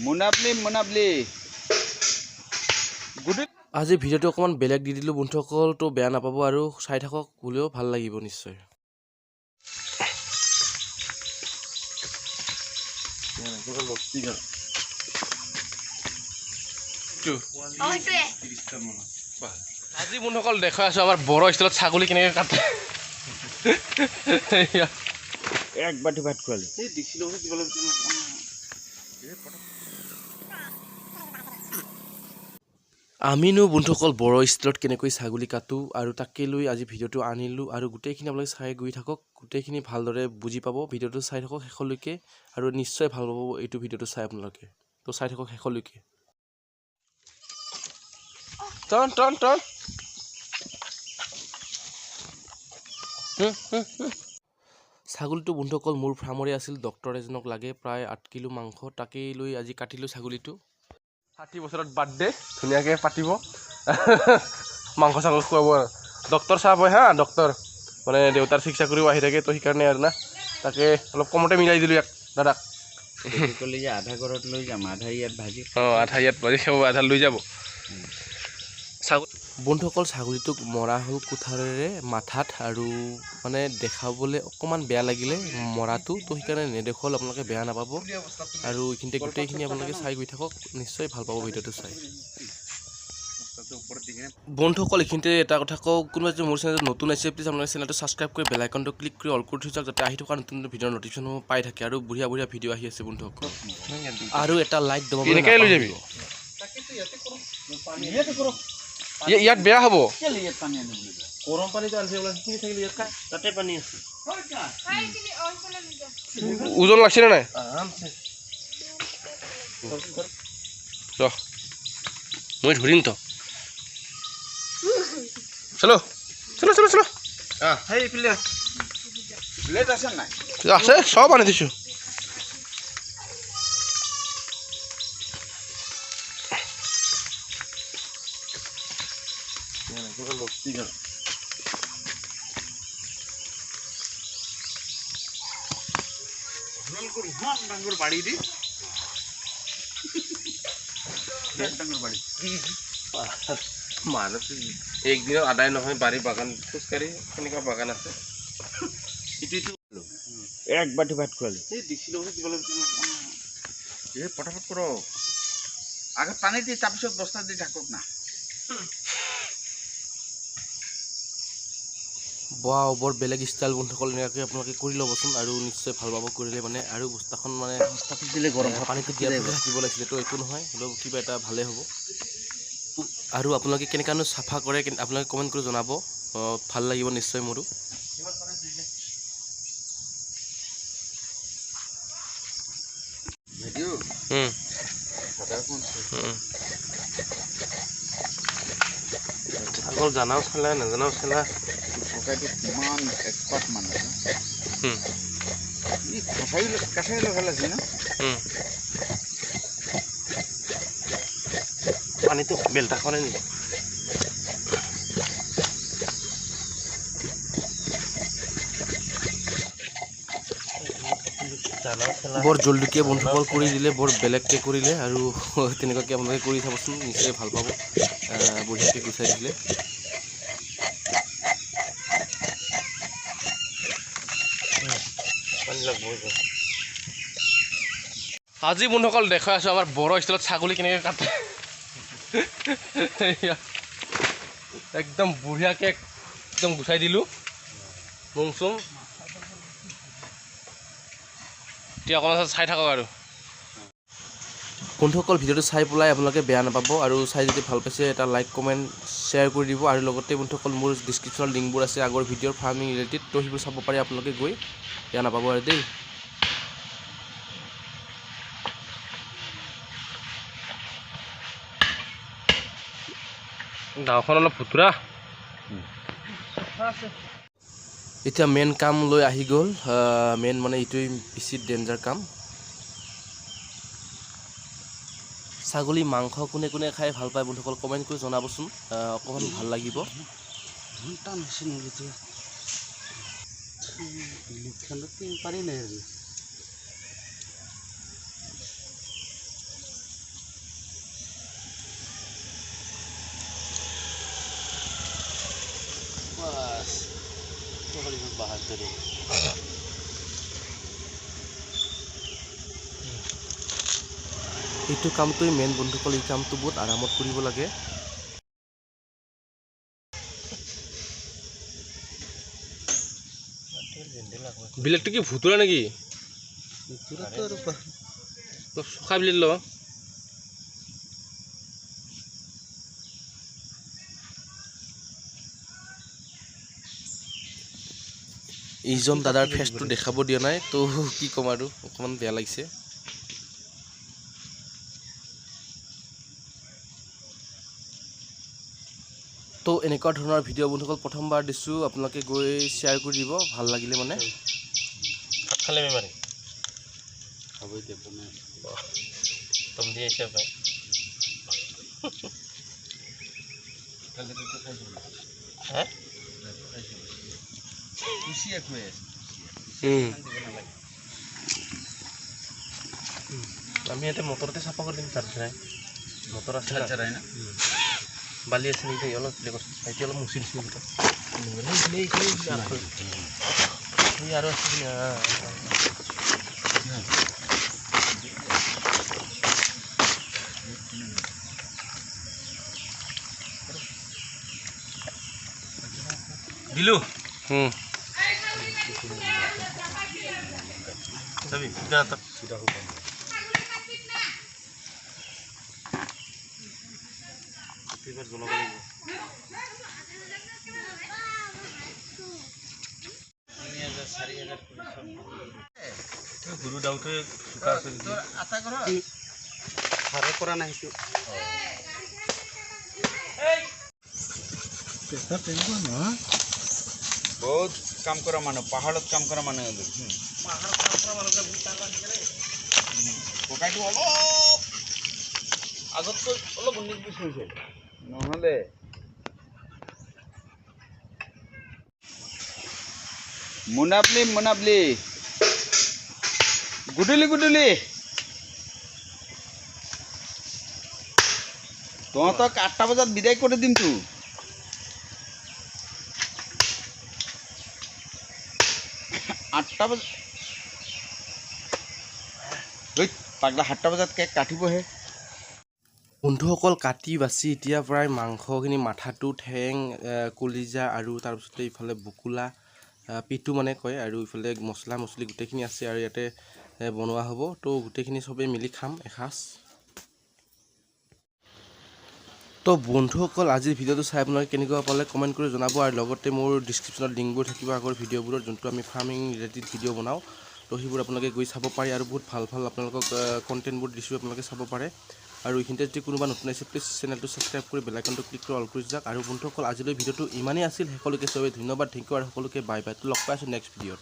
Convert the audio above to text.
মুনাবলি আজি ভিডিঅ'টো অকণমান বেলেগ দি দিলোঁ বন্ধুসকল, তো বেয়া নাপাব আৰু চাই থাকক, বোলেও ভাল লাগিব নিশ্চয়। আজি বন্ধুসকল দেখাই আছোঁ আমাৰ বড়ো ষ্টাইলত ছাগলী কেনেকৈ কাটে। এক বাটি ভাত খোৱালি আমিনো বন্ধুসকল বড়ো ষ্টাইলত কেনেকৈ ছাগলী কাটোঁ আৰু তাকে লৈ আজি ভিডিঅ'টো আনিলোঁ আৰু গোটেইখিনি আপোনালোকে চাই গৈ থাকক, গোটেইখিনি ভালদৰে বুজি পাব। ভিডিঅ'টো চাই থাকক শেষলৈকে আৰু নিশ্চয় ভাল পাব এইটো ভিডিঅ'টো চাই আপোনালোকে, তো চাই থাকক শেষলৈকে। টন টন টন ছাগলীটো বন্ধুসকল মোৰ ফাৰ্মৰে আছিল, ডক্তৰ এজনক লাগে প্ৰায় 8 কিলো মাংস, তাকেই লৈ আজি কাটিলোঁ ছাগলীটো। 60 বছৰত বাৰ্থডে ধুনীয়াকৈ পাতিব, মাংস চাংস খুৱাব আৰু ডক্তৰ চাহাব হয় হা, ডক্তৰ মানে দেউতাৰ চিকিৎসা কৰিও আহি থাকে, তো সেইকাৰণে আৰু না, তাকে অলপ কমতে মিলাই দিলোঁ ইয়াক দাদাক। ক'লে যে আধা ঘৰত লৈ যাম, আধা ইয়াত ভাজি আধা ইয়াত ভাজি খাব, আধা লৈ যাব। বন্ধুসকল ছাগলীটোক মৰা হ'ল কুঠাৰেৰে মাথাত, আৰু মানে দেখাবলৈ অকণমান বেয়া লাগিলে মৰাটো, তো সেইকাৰণে নেদেখুৱাল, আপোনালোকে বেয়া নাপাব। আৰু এইখিনিতে গোটেইখিনি আপোনালোকে চাই গৈ থাকক, নিশ্চয় ভাল পাব ভিডিঅ'টো চাই। বন্ধুসকল এইখিনিতে এটা কথা কওঁ, কোনোবা যদি মোৰ চেনেলত নতুন আছে প্লিজ আপোনালোকে চেনেলটো ছাবস্ক্ৰাইব কৰি বেল আইকনটো ক্লিক কৰি অল কৰি থৈ যাওক, যাতে আহি থকা নতুন নতুন ভিডিঅ'ৰ নটিফিকেশ্যনসমূহ পাই থাকে, আৰু বঢ়িয়া বঢ়িয়া ভিডিঅ' আহি আছে বন্ধুসকল। আৰু এটা লাইক দবাবলৈ নাপাহৰিব। ইয়াত বেয়া হ'ব, গৰম পানীটো আনিছে তাতে পানী আছে, ওজন লাগছে নে নাই? মই ধৰিম তো, চলো চলো চলো চলো, আছে সব আনি দিছোঁ। বাড়ি দি মানুহ একদিনত আদায় নহয়, বাৰী বাগান খোজকাঢ়ি কেনেকুৱা বাগান আছে। এক বাটি ভাত খোৱালি পটাপট কৰ, আগত পানী দি তাৰপিছত বস্তা দি থাকক না। ৱাও, বৰ বেলেগ ষ্টাইল বন্ধুসকল, এনেকৈ আপোনালোকে কৰি ল'বচোন, আৰু নিশ্চয় ভাল পাব কৰিলে মানে। আৰু বস্তাখন মানে দিলে গৰম পানীটো দিয়াৰ পিছত থাকিব লাগিছিলে, তো একো নহয়, হ'লেও কিবা এটা ভালেই হ'ব। আৰু আপোনালোকে কেনেকৈনো চাফা কৰে আপোনালোকে কমেণ্ট কৰি জনাব, ভাল লাগিব নিশ্চয় মোৰো। আগৰ জানাও খেলা নাজানাও খেলা, কিমান এক্সপাৰ্ট মানুহ কাছাৰী লগাল আছে না। পানীটো বেলটা খনে নেকি? বৰ জলদিকে বন্ধুসকল কৰি দিলে, বৰ বেলেগকৈ কৰিলে, আৰু তেনেকুৱাকৈ আপোনালোকে কৰি চাবচোন, নিশ্চয় ভাল পাব, বঢ়িয়াকৈ গুচাই দিলে। আজি বন্ধুসকল দেখাই আছোঁ আমাৰ বড়ো ষ্টাইলত ছাগলী কেনেকৈ কাটে, একদম বঢ়িয়াকৈ একদম গুচাই দিলোঁ নোম চোম। এতিয়া অকণমান চাই থাকক আৰু বন্ধুসকল, ভিডিঅ'টো চাই পেলাই আপোনালোকে বেয়া নাপাব, আৰু চাই যদি ভাল পাইছে এটা লাইক কমেণ্ট শ্বেয়াৰ কৰি দিব। আৰু লগতে বন্ধুসকল মোৰ ডিছক্ৰিপশ্যনত লিংকবোৰ আছে আগৰ ভিডিঅ'ৰ ফাৰ্মিং ৰিলেটেড, তো সেইবোৰ চাব পাৰে আপোনালোকে গৈ, বেয়া নাপাব আৰু দেই। গাঁওখন অলপ ভুতুৰা, এতিয়া মেইন কাম লৈ আহি গ'ল, মেইন মানে এইটোৱেই বেছি ডেঞ্জাৰ কাম। ছাগলী মাংস কোনে কোনে খাই ভাল পায় বন্ধুসকল কমেণ্ট কৰি জনাবচোন, অকণমান ভাল লাগিব। এইটো কামটোৱে মেইন বন্ধুসকল, এই কামটো বহুত আৰামত কৰিব লাগে। বিলাকটো কি ভুতুৰা নেকি? চোকা বিলেট ল এইজন দাদাৰ ফেচটো দেখাব দিয়া নাই, তো কি ক'ম আৰু অকণমান বেয়া লাগিছে। তো এনেকুৱা ধৰণৰ ভিডিঅ' বন্ধুসকল প্ৰথমবাৰ দিছোঁ, আপোনালোকে গৈ শ্বেয়াৰ কৰি দিব, ভাল লাগিলে মানে। খালে বেমাৰী খাব এতিয়া বনাই তম দিয়ে হিচাপে আমি ইয়াতে মটৰতে চাফা কৰি দিম তাৰ পৰাই মটৰ আছে না বালি আছে নেকি অলপ এতিয়া অলপ মুচি দিছোঁ আৰু আছে দিলো চাবি সিধা তাত সিধা হ'ব এবাৰ জ্বলাব লাগিব গুৰু দাউতে চোকা আছে আটা ঘৰ সাৰে কৰা নাই সেইটো তেনেকুৱা নহয়, বহুত কাম কৰা মানুহ, পাহাৰত কাম কৰা মানুহ ককাইটো অলপ আগতকৈ অলপ উন্নত পিছ হৈছে নহ'লে মুনাবলি গুদুলি তহঁতক 8টা বজাত বিদায় কৰি দিমতো। 8টা বজাত পাগলা 7টা বজাত কেক কাটিবহে। বন্ধুসকল কাটি বাচি এতিয়া প্ৰায় মাংসখিনি মাথাটো ঠেং কলিজা আৰু তাৰপিছতে ইফালে বুকুলা পিঠু মানে কয় আৰু ইফালে মছলা মছলি গোটেইখিনি আছে আৰু ইয়াতে বনোৱা হ'ব। তো গোটেইখিনি চবেই মিলি খাম এসাঁজ। তো বন্ধুসকল আজিৰ ভিডিঅ'টো চাই আপোনালোকে কেনেকুৱা পালে কমেণ্ট কৰি জনাব আৰু লগতে মোৰ ডিছক্ৰিপশ্যনত লিংকবোৰ থাকিব আগৰ ভিডিঅ'বোৰৰ যোনটো আমি ফাৰ্মিং ৰিলেটেড ভিডিঅ' বনাওঁ। তো সেইবোৰ আপোনালোকে গৈ চাব পাৰে আৰু বহুত ভাল আপোনালোকক কণ্টেণ্টবোৰ দিছোঁ, আপোনালোকে চাব পাৰে। আৰু এইখিনিতে যদি কোনোবা নতুন আছে প্লিজ চেনেলটো ছাবস্ক্ৰাইব কৰি বেল আইকনটো ক্লিক কৰি অল কৰি যাওক। আৰু বন্ধুসকল আজিলৈ ভিডিঅ'টো ইমানেই আছিল, সকলোকে চবেই ধন্যবাদ, থেংক ইউ আৰু সকলোকে বাই বাই। তো লগ পাই আছোঁ নেক্সট ভিডিঅ'ত।